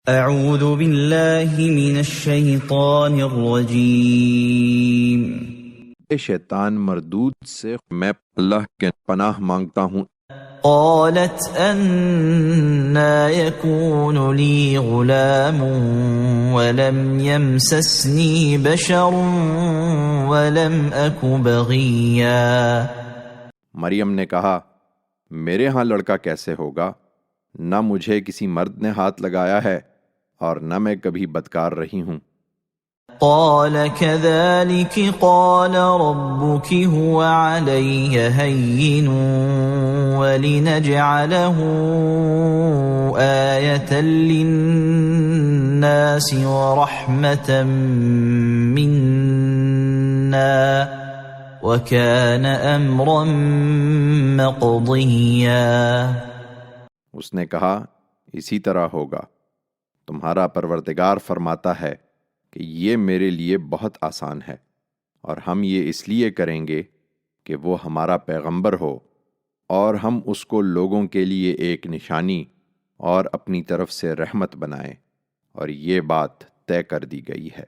اعوذ باللہ من الشیطان الرجیم۔ شیطان مردود سے میں اللہ کے پناہ مانگتا ہوں۔ قالت أنى يكون لي غلام ولم يمسسني بشر ولم أك بغيا۔ مریم نے کہا، میرے ہاں لڑکا کیسے ہوگا؟ نہ مجھے کسی مرد نے ہاتھ لگایا ہے اور نہ میں کبھی بدکار رہی ہوں۔ قال كذلك قال ربك هو علي هين ولنجعله آية للناس ورحمة منا وكان أمرا مقضيا۔ اس نے کہا، اسی طرح ہوگا، تمہارا پروردگار فرماتا ہے کہ یہ میرے لیے بہت آسان ہے، اور ہم یہ اس لیے کریں گے کہ وہ ہمارا پیغمبر ہو اور ہم اس کو لوگوں کے لیے ایک نشانی اور اپنی طرف سے رحمت بنائیں، اور یہ بات طے کر دی گئی ہے۔